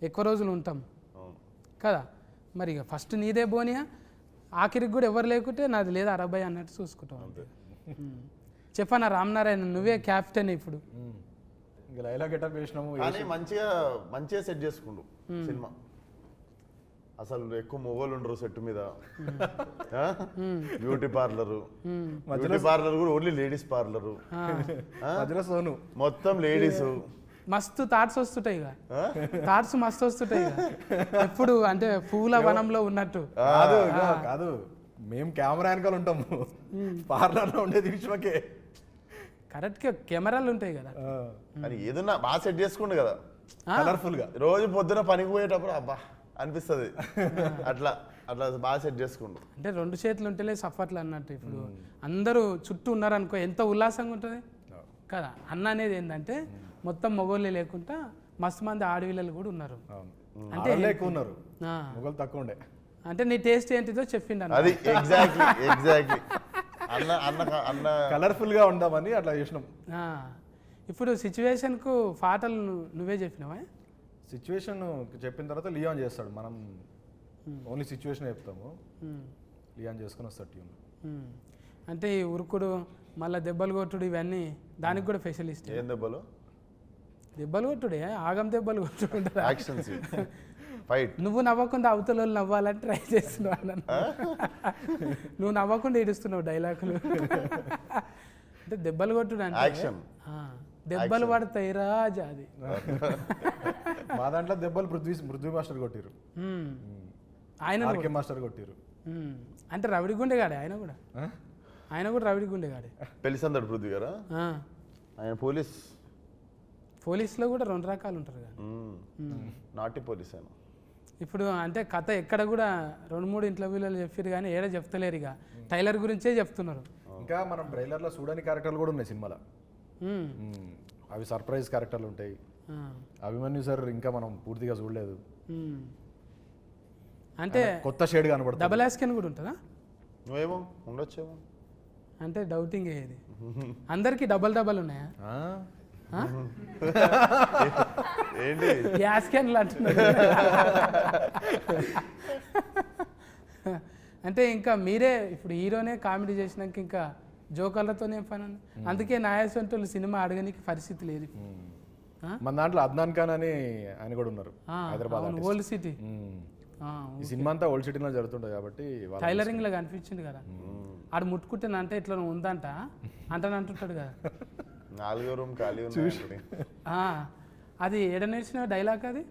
[SPEAKER 1] ఎక్కువ రోజులు ఉంటాం కదా. మరి ఇక ఫస్ట్ నీదే బోనియా, ఆఖరికి కూడా ఎవరు లేకుంటే నాది లేదా 60 అన్నట్టు చూసుకుంటాం అంతే. చెప్పనా రామనారాయణ నువ్వే క్యాప్టెన్ ఇప్పుడు.
[SPEAKER 3] ఇంకా లైలా గెటప్ వేసినాము.
[SPEAKER 2] కానీ మంచిగా సెట్ చేసుకుండు సినిమా. అసలు ఎక్కువ మొగోళ్ళు ఉండరు సెట్ మీద. బ్యూటీ పార్లర్ కూడా ఓన్లీ లేడీస్ పార్లర్,
[SPEAKER 3] మధ్యలో సోను
[SPEAKER 2] మొత్తం లేడీస్.
[SPEAKER 1] మస్తు థాట్స్ వస్తుంటాయి ఇక, థాట్స్ మస్తు వస్తుంటాయి ఇక ఎప్పుడు అంటే పూల వనంలో ఉన్నట్టు.
[SPEAKER 3] కాదు కాదు, మేము కెమెరా వెనకాల ఉంటాము, పార్లర్లో ఉండేది విశ్వకే.
[SPEAKER 1] కరెక్ట్గా కెమెరాలు ఉంటాయి కదా.
[SPEAKER 2] అని ఏదన్నా బాగా సెట్ చేసుకుండు కదా
[SPEAKER 3] కలర్ఫుల్ గా.
[SPEAKER 2] రోజు పొద్దున పనికి పోయేటప్పుడు అబ్బా అనిపిస్తుంది. అట్లా అట్లా బాగా సెట్ చేసుకుండు.
[SPEAKER 1] అంటే 2 చేతులు ఉంటేలే సఫర్లు అన్నట్టు. ఇప్పుడు అందరూ చుట్టూ ఉన్నారనుకో ఎంత ఉల్లాసంగా ఉంటుంది కదా. అన్న అనేది ఏంటంటే మొత్తం మగోళ్ళే లేకుండా మస్తు మంది ఆడవిల్లలు కూడా ఉన్నారు.
[SPEAKER 3] అంటే ఎక్కువ ఉన్నారు, మొగలు తక్కువ ఉండే.
[SPEAKER 1] అంటే నీ టేస్ట్ ఏంటిదో చెప్పిండు అన్న.
[SPEAKER 2] అది ఎగ్జాక్ట్లీ అన్న అన్న అన్న
[SPEAKER 3] కలర్ఫుల్ గా ఉందామని అట్లా చేసినాం.
[SPEAKER 1] ఇప్పుడు సిచ్యువేషన్కు పాటలు నువ్వే చెప్పినావా?
[SPEAKER 3] సిచ్యువేషన్ చెప్పిన తర్వాత లియాన్ చేస్తాడు, మనం ఓన్లీ సిచ్యువేషన్ చెప్తాము, లియాన్ చేసుకుని వస్తాడు ట్యూన్.
[SPEAKER 1] అంటే ఈ ఉరుకుడు మళ్ళీ దెబ్బలు కొట్టుడు ఇవన్నీ దానికి కూడా స్పెషలిస్ట్.
[SPEAKER 2] ఏం దెబ్బలు?
[SPEAKER 1] దెబ్బలు కొట్టుడే, ఆగం దెబ్బలు కొట్టుడు,
[SPEAKER 2] యాక్షన్ ఫైట్.
[SPEAKER 1] నువ్వు నవ్వకుండా అవతల వాళ్ళు నవ్వాలని ట్రై చేస్తున్నావు అన్న. నువ్వు నవ్వకుండా ఏడుస్తున్నావు డైలాగులు. అంటే దెబ్బలు కొట్టుడు అంటే
[SPEAKER 2] యాక్షన్,
[SPEAKER 1] దెబ్బలు పడతాయి రాజా. అది
[SPEAKER 3] మా దాంట్లో దెబ్బలు పృథ్వీ మాస్టర్ కొట్టిరు,
[SPEAKER 1] ఆయన
[SPEAKER 3] మాస్టర్ కొట్టిరు.
[SPEAKER 1] అంటే రవిడి గుండెగాడే ఆయన కూడా. ఆయన కూడా రవిడి గుండెగాడే.
[SPEAKER 2] పెళ్లిసందడు పృథ్వీ గారా? ఆయన పోలీస్లో
[SPEAKER 1] కూడా 2 రకాలు ఉంటారు కదా.
[SPEAKER 2] నాటి పోలీస్ ఆయన.
[SPEAKER 1] ఇప్పుడు అంటే కథ ఎక్కడ కూడా 2-3 ఇంటర్వ్యూలలో చెప్పారు కానీ ఏడ చెప్తలేరు. ఇక టైలర్ గురించే చెప్తున్నారు.
[SPEAKER 3] ఇంకా మనం ట్రైలర్లో చూడని క్యారెక్టర్లు కూడా ఉన్నాయి సినిమాలో. అవి సర్ప్రైజ్ క్యారెక్టర్లు ఉంటాయి. అభిమన్యు సార్ ఇంకా మనం పూర్తిగా చూడలేదు,
[SPEAKER 1] అంటే
[SPEAKER 3] కొత్త షేడ్ కనబడుతుంది.
[SPEAKER 1] డబల్ యాస్కెన్ కూడా ఉంటుందా?
[SPEAKER 2] నువ్వేమో ఉండొచ్చేమో
[SPEAKER 1] అంటే డౌటింగ్ ఇది. అందరికి డబల్ ఉన్నాయా?
[SPEAKER 2] ఏంటి
[SPEAKER 1] యాస్కెన్లు అంటున్నారు. అంటే ఇంకా మీరే ఇప్పుడు హీరోనే కామెడీ చేసినాక ఇంకా జోకర్లతోనే పని. అందుకే నాయసంటోళ్ళు సినిమా అడగనికి పరిస్థితి లేదు.
[SPEAKER 3] మన దాంట్లో అద్నాన్ ఖాన్ అని ఆయన కూడా ఉన్నారు, హైదరాబాద్
[SPEAKER 1] ఓల్డ్ సిటీ.
[SPEAKER 3] ఈ సినిమా అంతా ఓల్డ్ సిటీలో జరుగుతుంటుంది కాబట్టి
[SPEAKER 1] టైలరింగ్ లాగా అనిపించింది కదా. ఆడు ముట్టుకుంటాను అంటే ఇట్లా ఉందంట అంటాడు కదా.
[SPEAKER 2] 4వ రూమ్ ఖాళీ ఉంది.
[SPEAKER 1] అది ఏడ నేర్చిన డైలాగ్ అది.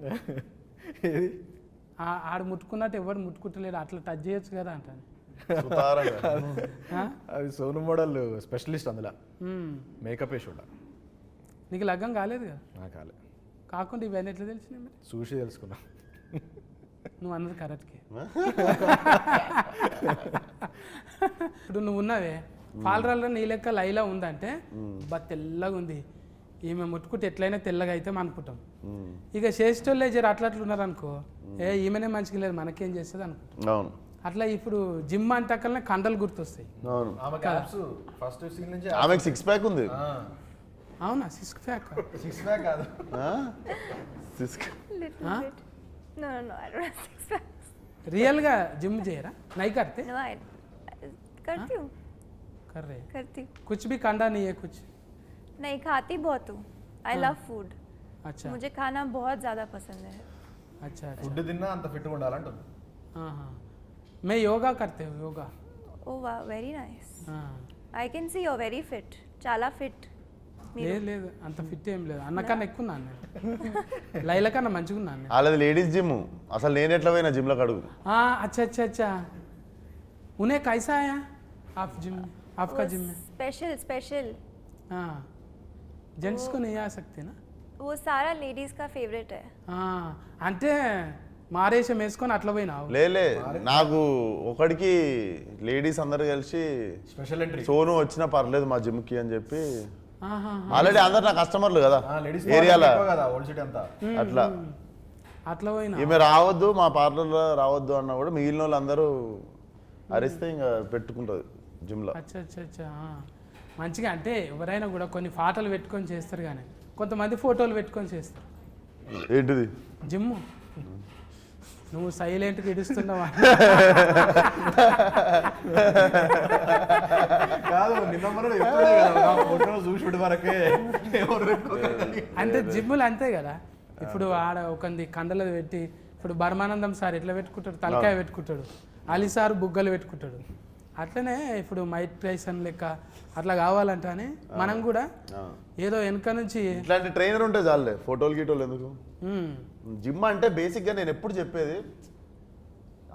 [SPEAKER 1] ఆడు ముట్టుకున్నట్టు ఎవరు ముట్టుకుంటలేడు, అట్లా టచ్ చేయొచ్చు కదా అంటాను.
[SPEAKER 3] అది సోను మోడల్ స్పెషలిస్ట్ అందులో, మేకప్ వేసి ఉండాలి.
[SPEAKER 1] నీకు లగ్గం కాలేదు కదా?
[SPEAKER 3] కాలే.
[SPEAKER 1] కాకుండా ఇవన్నీ ఎట్లా తెలిసినాయి మరి?
[SPEAKER 3] చూసి తెలుసుకున్నా.
[SPEAKER 1] నువ్వు అన్నది కరెక్ట్కి. ఇప్పుడు నువ్వు ఉన్నావే పాలరాల్లో నీ లెక్క లైలా ఉందంటే తెల్లగా ఉంది, ఈమె ముట్టుకుంటే ఎట్లయినా తెల్లగా అయితే అనుకుంటాం. ఇక చేసేటోళ్ళే జర అట్లా అనుకో, ఈమెనే మంచిగా లేదు మనకేం చేస్తుంది అనుకుంటాం. అట్లా ఇప్పుడు జిమ్ అంటకల్నే కండలు గుర్తొస్తాయి.
[SPEAKER 2] ఆమెకు 6 ప్యాక్ ఉంది.
[SPEAKER 1] అవునా? 6 ప్యాక్
[SPEAKER 3] కాదు,
[SPEAKER 1] రియల్గా జిమ్ చేయరా? నై करते?
[SPEAKER 5] करती हूँ,
[SPEAKER 1] कर रहे
[SPEAKER 5] करती हूँ.
[SPEAKER 1] कुछ भी कंडा नहीं है कुछ?
[SPEAKER 5] नहीं, खाती बहुत हूँ. I love food.
[SPEAKER 1] अच्छा,
[SPEAKER 5] मुझे खाना बहुत ज़्यादा पसंद है.
[SPEAKER 1] अच्छा.
[SPEAKER 3] ఫుడ్ తిన్నా అంత ఫిట్గా ఉండాలంటుంది.
[SPEAKER 1] हाँ, मैं योगा करते हूँ, yoga.
[SPEAKER 5] Oh wow, very nice. I can see you're very fit. చాలా fit.
[SPEAKER 1] లేదు అంత ఫిట్ ఏం లేదు, అన్నకన్నా ఎక్కువ ఉన్నాను నేను. లైల కన్నా మంచిగా ఉన్నాను నేను.
[SPEAKER 2] వాళ్ళది లేడీస్ జిమ్. అసలు నేను ఎట్లా పోయినా జిమ్లో అడుగు.
[SPEAKER 1] अच्छा. उन्हें कैसा आया आप जिम में? आपका जिम में
[SPEAKER 5] स्पेशल.
[SPEAKER 1] हाँ, जेंट्स को नहीं आ सकते ना?
[SPEAKER 5] वो सारा लेडीज का फेवरेट है.
[SPEAKER 1] అంటే మారేషం వేసుకొని అట్లా పోయినావు?
[SPEAKER 2] లేలే, నాకు ఒకడికి లేడీస్ అందరు కలిసి
[SPEAKER 3] స్పెషల్ ఎంట్రీ
[SPEAKER 2] సోను వచ్చినా పర్లేదు మా జిమ్కి అని చెప్పి, ఆల్రెడీ అందరు నా కస్టమర్లు కదా
[SPEAKER 3] లేడీస్
[SPEAKER 2] ఏరియాలో,
[SPEAKER 3] ఓల్డ్ సిటీ అంతా.
[SPEAKER 1] అట్లా పోయినా
[SPEAKER 2] ఈమె రావద్దు మా పార్లర్లో రావద్దు అన్నా కూడా మిగిలిన వాళ్ళు అందరూ అరిస్తే ఇంకా పెట్టుకుంటుంది జిమ్లో.
[SPEAKER 1] అచ్చా. మంచిగా అంటే ఎవరైనా కూడా కొన్ని పాటలు పెట్టుకొని చేస్తారు, కానీ కొంతమంది ఫోటోలు పెట్టుకొని చేస్తారు.
[SPEAKER 2] ఏంటిది?
[SPEAKER 1] జిమ్ నువ్వు సైలెంట్గా ఇడుస్తున్నావా?
[SPEAKER 3] కాదు నిన్న మనం ఎప్పుడే కదా ఫోటో చూసి వరకే
[SPEAKER 1] అంటే జిమ్ములు అంతే కదా. ఇప్పుడు ఆడ ఒకంది కండలు పెట్టి, ఇప్పుడు బర్మానందం సార్ ఎట్లా పెట్టుకుంటాడు, తలకాయ పెట్టుకుంటాడు, అలీ సార్ బుగ్గలు పెట్టుకుంటాడు. అట్లనే ఇప్పుడు మైక్ టైసన్ లెక్క అట్లా కావాలంట అని మనం కూడా ఏదో వెనక నుంచి
[SPEAKER 2] ఇట్లాంటి ట్రైనర్ ఉంటే చాలే, ఫోటోలు గీటోలు ఎందుకు. జిమ్ అంటే బేసిక్గా నేను ఎప్పుడు చెప్పేది,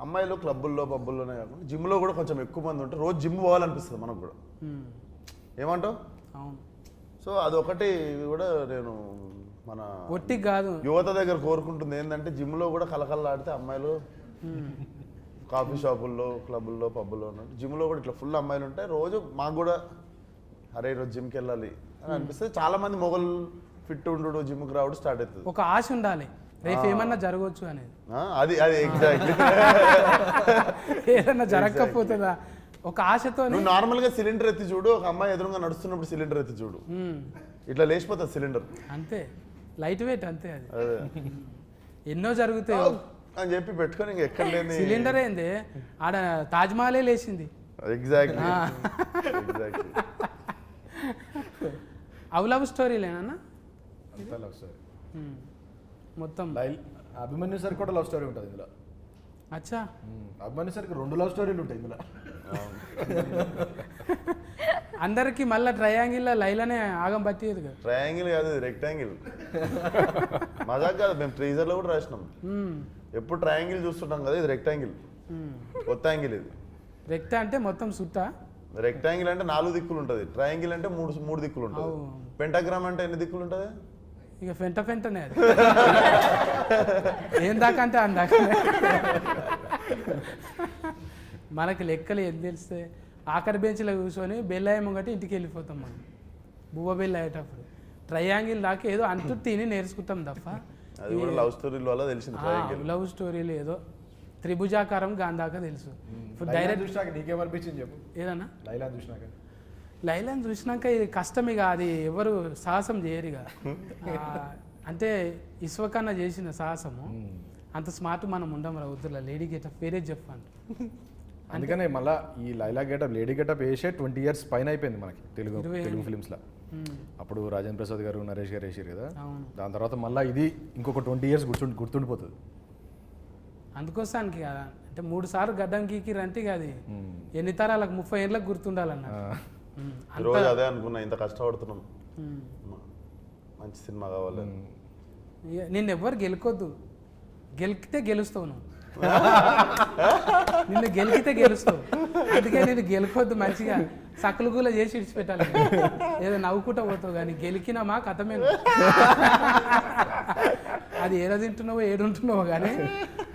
[SPEAKER 2] అమ్మాయిలు క్లబ్బుల్లో పబ్బుల్లోనే కాకుండా జిమ్లో కూడా కొంచెం ఎక్కువ మంది ఉంటే రోజు జిమ్ పోవాలనిపిస్తుంది మనకు కూడా. ఏమంటావు?
[SPEAKER 1] అవును.
[SPEAKER 2] సో అదొకటి కూడా నేను మన
[SPEAKER 1] ఒట్టి కాదు
[SPEAKER 2] యువత దగ్గర కోరుకుంటుంది ఏంటంటే, జిమ్లో కూడా కలకల్లాడితే అమ్మాయిలు కాఫీ షాపుల్లో క్లబ్బుల్లో పబ్బుల్లో ఉన్నట్టు జిమ్లో కూడా ఇట్లా ఫుల్ అమ్మాయిలు ఉంటాయి. రోజు మాకు కూడా అరే ఈరోజు జిమ్కి వెళ్ళాలి అని అనిపిస్తుంది. చాలా మంది మొగలు ఫిట్ ఉండు జిమ్కి రావడం స్టార్ట్ అవుతుంది.
[SPEAKER 1] ఒక ఆశ ఉండాలి, రేపు ఏమన్నా జరగవచ్చు అనేది.
[SPEAKER 2] అది ఎగ్జాక్ట్లీ.
[SPEAKER 1] ఏదన్నా జరగకపోతుందా ఒక ఆశతో.
[SPEAKER 2] నువ్వు నార్మల్గా సిలిండర్ ఎత్తి చూడు, ఒక అమ్మాయి ఎదురుగా నడుస్తున్నప్పుడు సిలిండర్ ఎత్తి చూడు, ఇట్లా లేచిపోతుంది సిలిండర్.
[SPEAKER 1] అంతే, లైట్ వెయిట్ అంతే. అది
[SPEAKER 2] అదే
[SPEAKER 1] ఎన్నో జరుగుతాయి
[SPEAKER 2] అని చెప్పి పెట్టుకొని ఇంక ఎక్కడ లేని
[SPEAKER 1] సిలిండర్ ఏంది ఆడ తాజ్మహలే లేచింది.
[SPEAKER 2] ఎగ్జాక్ట్లీ.
[SPEAKER 1] అవు లవ్ స్టోరీలేనా
[SPEAKER 3] లవ్ స్టోరీ
[SPEAKER 1] మొత్తం?
[SPEAKER 3] అభిమన్యు సార్ కూడా లవ్ స్టోరీ ఉంటుంది ఇందులో.
[SPEAKER 1] అచ్చా,
[SPEAKER 3] అభిమన్యు సార్కి 2 లవ్ స్టోరీలు ఉంటాయి ఇందులో.
[SPEAKER 1] అందరికి మళ్ళీ ట్రయాంగిల్ లైలానే ఆగం పట్టేది కదా.
[SPEAKER 2] ట్రయాంగిల్ కాదు, రెక్టాంగిల్. మజాక్ కాదు, మేము ట్రీజర్లో కూడా రాసినాం. ఎప్పుడు ట్రయాంగిల్ చూస్తుంటాం కదా, ఇది రెక్టాంగిల్, కొత్త యాంగిల్ ఇది.
[SPEAKER 1] రెక్టా అంటే మొత్తం సుట్టా,
[SPEAKER 2] రెక్టాంగిల్ అంటే 4 దిక్కులు ఉంటుంది, ట్రయాంగిల్ అంటే 3 దిక్కులు ఉంటుంది. పెంటాగ్రామ్ అంటే ఎన్ని దిక్కులు ఉంటుంది?
[SPEAKER 1] ఇక ఫెంటనే అది. ఏం దాకా అంటే అందాక మనకి లెక్కలు ఏం తెలిస్తే ఆఖరి బెంచ్లో కూర్చొని బెల్లయ్య ముంగటి ఇంటికి వెళ్ళిపోతాం మనం, బువ్వ బెల్ల అయ్యేటప్పుడు. ట్రయాంగిల్ దాకా ఏదో అంటూ తిని నేర్చుకుంటాం తప్ప
[SPEAKER 2] అది కూడా లవ్ స్టోరీల వల్ల తెలిసింది.
[SPEAKER 1] లవ్ స్టోరీలు ఏదో త్రిభుజాకారం గాంధాకా తెలుసు. ఇప్పుడు డైరెక్ట్
[SPEAKER 3] చూసినాక నీకేమనిపించింది చెప్పు.
[SPEAKER 1] ఏదన్నా
[SPEAKER 3] లైలా చూసినాక?
[SPEAKER 1] లైలాని చూసినాక ఇది కష్టం, ఇక అది ఎవరు సాహసం చేయరు ఇక. అంటే ఇస్వకన్నా చేసిన సాహసము అంత స్మార్ట్ మనం ఉండం రా వద్దులా. లేడీ గెటప్ వేరే చెప్పండి.
[SPEAKER 3] అందుకనే మళ్ళీ ఈ లైలా గెటప్ లేడీ గెటప్ వేసే 20 years పైన అయిపోయింది మనకి తెలుగు ఫిలిమ్స్లో. అప్పుడు రాజేంద్ర ప్రసాద్ గారు నరేష్ గారు వేసారు కదా, దాని తర్వాత మళ్ళీ ఇది ఇంకొక 20 years గుర్తుండిపోతుంది.
[SPEAKER 1] అందుకోసానికి కదా, అంటే 3 సార్లు గడ్డం గీకిరంటే ఇక అది ఎన్ని తరాలకు 30 ఏళ్ళకి గుర్తుండాలన్న.
[SPEAKER 2] రోజు అదే అనుకున్నా, ఇంత కష్టపడుతున్నాం, మంచి సినిమా కావాలి.
[SPEAKER 1] నిన్ను ఎవ్వరు గెలుకొద్దు, గెలికితే గెలుస్తావు నువ్వు. నిన్ను గెలికితే గెలుస్తావు, అందుకే నేను గెలుకొద్దు, మంచిగా సకలు కూల చేసి ఇడిచిపెట్టాలి. ఏదో నవ్వుకుంటా పోతావు కానీ గెలికినామా కథమే. అది ఏదో తింటున్నావో ఏడుంటున్నావో కానీ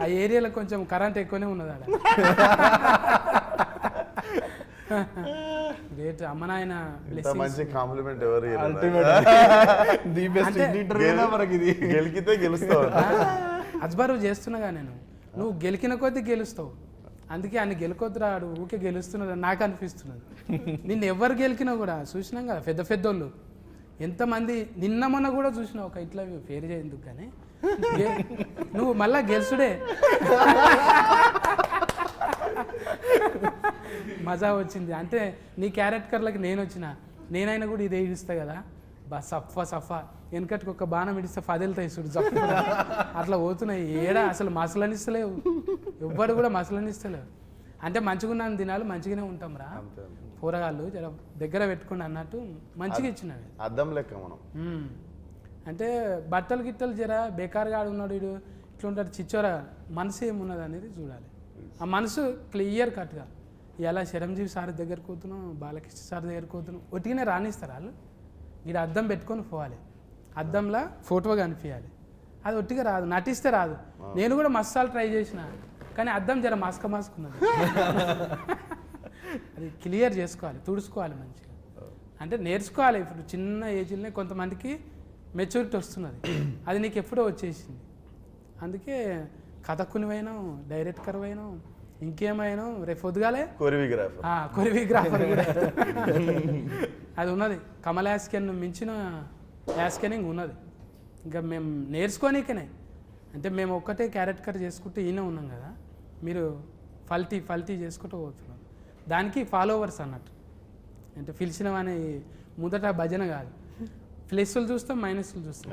[SPEAKER 1] ఆ ఏరియాలో కొంచెం కరెంట్ ఎక్కువనే ఉన్నది ఆడ. గ్రేట్. అమ్మ నాయన
[SPEAKER 2] మంచి కాంప్లిమెంట్ ఎవరు గెలికితే గెలుస్తావు.
[SPEAKER 1] అజ్బారు చేస్తున్నాగా నేను, నువ్వు గెలికిన కొద్దీ గెలుస్తావు, అందుకే ఆయన గెలుకొద్దు రాడు, ఊకే గెలుస్తున్నది నాకు అనిపిస్తున్నది. నిన్ను ఎవరు గెలికినా కూడా చూసినాం కదా, పెద్ద పెద్దోళ్ళు ఎంతమంది. నిన్న మొన్న కూడా చూసినావు ఒక ఇట్లా పేరు చేయందుకు కానీ నువ్వు మళ్ళా గెలుసుడే. మజా వచ్చింది అంటే నీ క్యారెక్టర్లకి నేను వచ్చిన, నేనైనా కూడా ఇదే ఇడిస్తా కదా, సఫా వెనకటికి ఒక బాణం ఇడిస్తే ఫదిలుతాయి చూడు జప్పు, అట్లా పోతున్నాయి. ఏడా అసలు మసలనిస్తలేవు, ఎవ్వడు కూడా మసలనిస్తలేవు. అంటే మంచిగున్నాను దినాలు మంచిగానే ఉంటాం రా, కూరగాయలు జర దగ్గర పెట్టుకుని అన్నట్టు మంచిగా ఇచ్చినవి.
[SPEAKER 2] అద్దం లెక్క మనం.
[SPEAKER 1] అంటే బట్టలు గిట్టలు జర బేకారుగా ఉన్నాడు వీడు ఇట్లుంటాడు చిచ్చోరా, మనసు ఏమున్నది అనేది చూడాలి. ఆ మనసు క్లియర్ కట్గా. ఇలా చిరంజీవి సార్ దగ్గరికి పోతున్నాం, బాలకృష్ణ సార్ దగ్గరికి పోతున్నాం, ఒట్టిగానే రాణిస్తారు వాళ్ళు. వీడు అద్దం పెట్టుకొని పోవాలి, అద్దంలో ఫోటో కనిపించాలి. అది ఒట్టిగా రాదు, నటిస్తే రాదు. నేను కూడా మసాలు ట్రై చేసిన కానీ అద్దం జర మాస్కున్నది. అది క్లియర్ చేసుకోవాలి, తుడుచుకోవాలి మంచిగా. అంటే నేర్చుకోవాలి. ఇప్పుడు చిన్న ఏజ్లోనే కొంతమందికి మెచ్యూరిటీ వస్తున్నది, అది నీకు ఎప్పుడో వచ్చేసింది. అందుకే కథకునివైనా డైరెక్టర్ అయినా ఇంకేమైనా రేపు పొద్దుగాలే కొరియోగ్రాఫర్ కూడా అది ఉన్నది. కమల్ యాస్కెన్ మించిన యాస్కెనింగ్ ఉన్నది. ఇంకా మేము నేర్చుకోనికనే అంటే మేము ఒక్కటే క్యారెక్టర్ చేసుకుంటూ ఈయన ఉన్నాం కదా, మీరు ఫల్టీ చేసుకుంటూ పోతున్నాం. దానికి ఫాలోవర్స్ అన్నట్టు. అంటే పిలిచినవని మొదట భజన కాదు, ప్లస్లు చూస్తాం మైనస్లు చూస్తాం.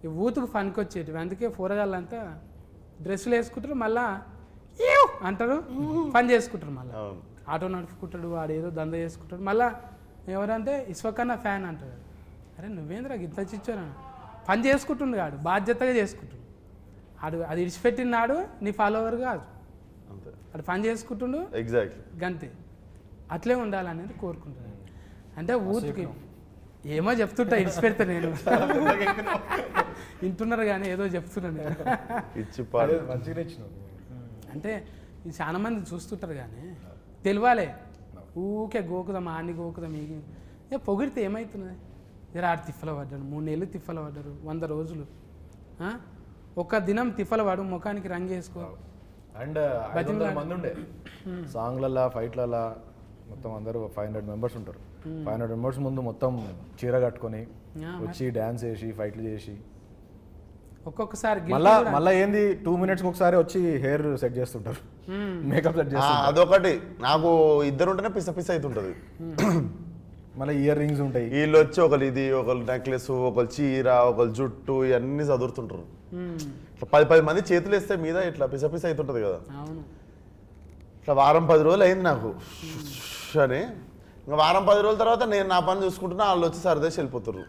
[SPEAKER 1] ఈ ఊతుకు ఫన్కి వచ్చేటివి. అందుకే పోరగాళ్ళంతా డ్రెస్సులు వేసుకుంటారు, మళ్ళా "ఈవ్" అంటారు, పని చేసుకుంటారు. మళ్ళీ ఆటో నడుపుకుంటాడు, వాడు ఏదో దంద చేసుకుంటాడు. మళ్ళీ ఎవరంటే ఇస్వకన్నా ఫ్యాన్ అంటాడు. అరే నువ్వేంద్రా గిత్త చిచ్చారా, పని చేసుకుంటుండు కాడు, బాధ్యతగా చేసుకుంటుండు. అది ఇడిచిపెట్టినాడు నీ ఫాలోవర్ కాదు,
[SPEAKER 2] అంతే,
[SPEAKER 1] అది పని చేసుకుంటుండు.
[SPEAKER 2] ఎగ్జాక్ట్లీ
[SPEAKER 1] గంతే, అట్లే ఉండాలనేది కోరుకుంటున్నాను. అంటే ఊరికి ఏమో చెప్తుంటా, ఇడిచిపెడతా నేను. వింటున్నారు కానీ ఏదో చెప్తున్నాను నేను.
[SPEAKER 2] ఇచ్చి పాడు.
[SPEAKER 3] మంచిగా ఇచ్చినావు.
[SPEAKER 1] అంటే ఇది చాలా మంది చూస్తుంటారు కానీ తెలియాలి. ఊకే గోకుదాం ఆన్ని గోకుదాం ఇక పొగిడితే ఏమవుతున్నది? జర ఆడు తిప్పల పడ్డాడు, 3 నెలలు తిప్పల పడ్డారు, 100 రోజులు. ఒక్క దినం తిప్పల పడు, ముఖానికి రంగు వేసుకో.
[SPEAKER 3] అండ్ 500 మంది ఉండే సాంగ్లలా ఫైట్లలా మొత్తం అందరూ 500 మెంబర్స్ ఉంటారు. 500 మెంబర్స్ ముందు మొత్తం చీర కట్టుకొని వచ్చి డ్యాన్స్ చేసి ఫైట్లు చేసి
[SPEAKER 1] ఒక్కొక్కసారి
[SPEAKER 3] మళ్ళా ఏంది 2 minutes ఒకసారి వచ్చి హెయిర్ సెట్ చేస్తుంటారు, మేకప్ సెట్ చేస్తుంటారు.
[SPEAKER 2] అదొకటి నాకు ఇద్దరు ఉంటేనే పిస అవుతుంటది.
[SPEAKER 3] మళ్ళీ ఇయర్ రింగ్స్ ఉంటాయి.
[SPEAKER 2] వీళ్ళు వచ్చి ఒకరు ఇది, ఒకరు నెక్లెస్, ఒకరు చీర, ఒకరు జుట్టు, ఇవన్నీ చదువుతుంటారు. ఇట్లా 10 మంది చేతులు వేస్తే మీద ఇట్లా పిస అవుతుంటది కదా.
[SPEAKER 1] అవును,
[SPEAKER 2] ఇట్లా వారం 10 రోజులు అయింది నాకు అని. ఇంకా వారం 10 రోజుల తర్వాత నేను నా పని చూసుకుంటున్నా, వాళ్ళు వచ్చి సరదేసి వెళ్ళిపోతారు.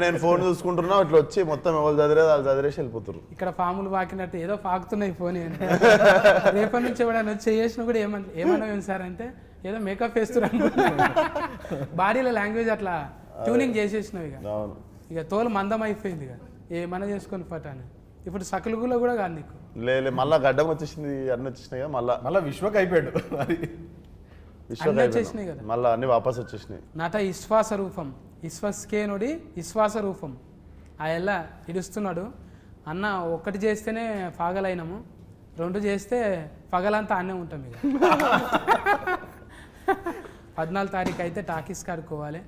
[SPEAKER 2] నేను ఫోన్ చూసుకుంటున్నా, ఇట్లా వచ్చి మొత్తం ఎవరు చదివేది వాళ్ళు చదివేసి వెళ్ళిపోతారు.
[SPEAKER 1] ఇక్కడ పాములు పాకినట్టు ఏదో పాకుతున్నాయి ఫోన్. రేపటి నుంచి ఎవడన్నా వచ్చి చేసినా కూడా ఏమన్నా సార్ అంటే ఏదో మేకప్ వేస్తున్నారు. బాడీలో లాంగ్వేజ్ అట్లా ట్యూనింగ్ చేసేసినావు. ఇక తోలు మందం అయిపోయింది, ఇక ఏమన్నా చేసుకొని పట్టాను. ఇప్పుడు సకలుగులో కూడా కాదు నీకు.
[SPEAKER 2] లేదు మళ్ళీ గడ్డం వచ్చేసింది, అన్నీ వచ్చేసినాయి కదా. మళ్ళీ
[SPEAKER 3] విశ్వక్ అయిపోయాడు.
[SPEAKER 1] వచ్చేసినాయి కదా,
[SPEAKER 2] మళ్ళీ అన్ని వాపస్ వచ్చేసినాయి.
[SPEAKER 1] నట విశ్వాస రూపం, విశ్వస్కేనుడి విశ్వాస రూపం. ఆ ఎలా ఇడుస్తున్నాడు అన్న. 1 చేస్తేనే పగలైనము, 2 చేస్తే పగలంతా అన్నే ఉంటాం. ఇక 14 తారీఖు అయితే టాకీస్ కాడుకోవాలి.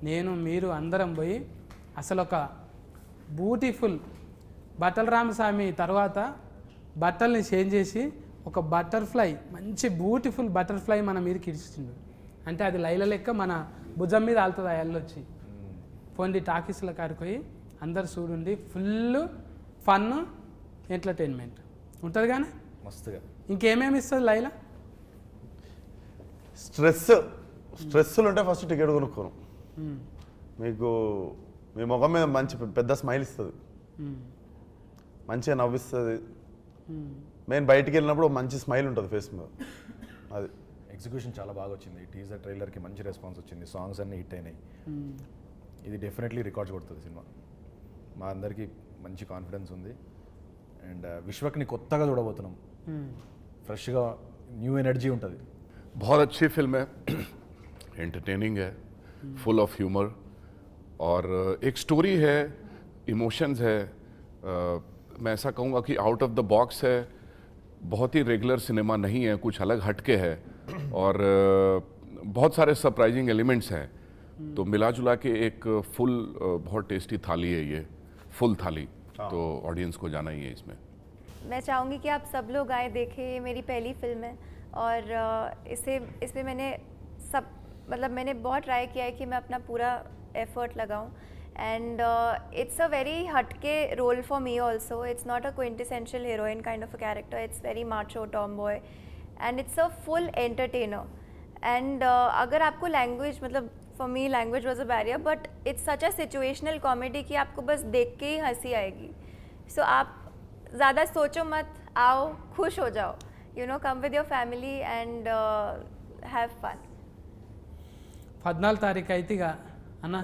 [SPEAKER 1] నేను మీరు అందరం పోయి అసలు ఒక బ్యూటిఫుల్ బట్టల రామస్వామి తర్వాత బట్టల్ని చేంజ్ చేసి ఒక బటర్ఫ్లై, మంచి బ్యూటిఫుల్ బటర్ఫ్లై మన మీదకి ఇడిచిండు. అంటే అది లైల లెక్క మన భుజం మీద ఆలుతుంది. ఆ ఎల్లొచ్చి పోండి టాకీస్ల కాడిపోయి అందరు చూడండి. ఫుల్ ఫన్ ఎంటర్టైన్మెంట్ ఉంటుంది కానీ
[SPEAKER 3] మస్తుగా.
[SPEAKER 1] ఇంకేమేమి ఇస్తుంది లైలా?
[SPEAKER 2] స్ట్రెస్సులు ఉంటే ఫస్ట్ టికెట్ కొనుక్కోను. మీకు మీ ముఖం మీద మంచి పెద్ద స్మైల్ ఇస్తుంది, మంచిగా నవ్విస్తుంది. మెయిన్ బయటికి వెళ్ళినప్పుడు మంచి స్మైల్ ఉంటుంది ఫేస్ మీద. అది
[SPEAKER 3] ఎగ్జిక్యూషన్ చాలా బాగా వచ్చింది. టీజర్ ట్రైలర్కి మంచి రెస్పాన్స్ వచ్చింది, సాంగ్స్ అన్నీ హిట్ అయినాయి. ఇది డెఫినెట్లీ రికార్డ్స్ కొడుతుంది సినిమా. మా అందరికీ మంచి కాన్ఫిడెన్స్ ఉంది. అండ్ విశ్వక్ని కొత్తగా చూడబోతున్నాం, ఫ్రెష్గా న్యూ ఎనర్జీ ఉంటుంది.
[SPEAKER 4] बहुत अच्छी फिल्म है, एंटरटेनिंग है, फुल ऑफ ह्यूमर और एक स्टोरी है, इमोशंस है. मैं ऐसा कहूँगा कि आउट ऑफ द बॉक्स है, बहुत ही रेगुलर सिनेमा नहीं है, कुछ अलग हटके है और बहुत सारे सरप्राइजिंग एलिमेंट्स हैं. तो मिला जुला के एक फुल बहुत टेस्टी थाली है ये, फुल थाली. तो ऑडियंस को जाना ही है इसमें.
[SPEAKER 5] मैं चाहूँगी कि आप सब लोग आए देखें. ये मेरी पहली फिल्म है और इसमें मैंने बहुत ट्राई किया है कि मैं अपना पूरा एफर्ट लगाऊं. And it's a very hatke role for me also. It's not a quintessential heroine kind of a character. It's very macho tomboy and it's a full entertainer. And अगर आपको language, मतलब for me language was a barrier, but it's such a situational comedy कि आपको बस देख के ही हंसी आएगी. So आप ज़्यादा सोचो मत, आओ खुश हो जाओ. You know, come with your family and have fun.
[SPEAKER 1] 14 తారీఖు అయితే ఇక అన్న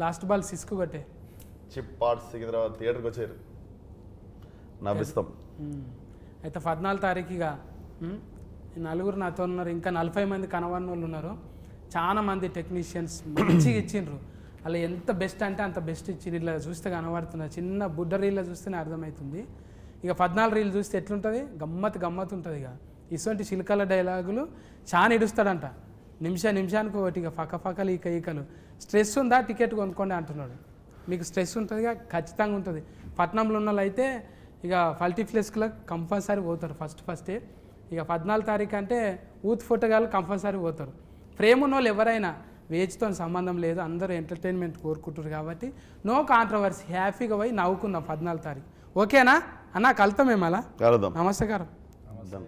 [SPEAKER 1] లాస్ట్ బాల్ సిస్కు కొట్టే
[SPEAKER 2] చిప్ పార్ట్స్ సికింద్రాబాద్ థియేటర్కి వచ్చారు, నవ్విస్తాం.
[SPEAKER 1] అయితే 14 తారీఖు ఇక నలుగురు నాతో ఉన్నారు, ఇంకా 40 మంది కనవన్న వాళ్ళు ఉన్నారు. చాలా మంది టెక్నీషియన్స్ మంచిగా ఇచ్చిండ్రు. అలా ఎంత బెస్ట్ అంటే అంత బెస్ట్ ఇచ్చిండ్రు. ఇలా చూస్తే కనబడుతున్నారు, చిన్న బుడ్డ రీల్లో చూస్తేనే అర్థమవుతుంది. ఇక 14 రీల్ చూస్తే ఎట్లుంటుంది, గమ్మత్ ఉంటుంది. ఇక ఇటువంటి చిలకల డైలాగులు చాలా ఇడుస్తాడంట, నిమిషానికి ఒకటి. ఇక పక్కలు ఈకలు స్ట్రెస్ ఉందా టికెట్ కొనుక్కోండి అంటున్నాడు. మీకు స్ట్రెస్ ఉంటుందిగా, ఖచ్చితంగా ఉంటుంది. పట్నంలో ఉన్న వాళ్ళు అయితే ఇక మల్టీప్లెక్స్లో కంపల్సరీ పోతారు ఫస్టే. ఇక 14 తారీఖు అంటే యూత్ ఫోటోగాళ్ళు కంపల్సరీ పోతారు. ప్రేమ ఉన్న వాళ్ళు ఎవరైనా వేజ్తో సంబంధం లేదు, అందరూ ఎంటర్టైన్మెంట్ కోరుకుంటారు కాబట్టి నో కాంట్రవర్సీ, హ్యాపీగా పోయి నవ్వుకుందాం 14 తారీఖు. ఓకేనా అన్న? కలుతాం మేము అలా.
[SPEAKER 2] కలుద్దాం.
[SPEAKER 1] నమస్కారం.
[SPEAKER 2] Done.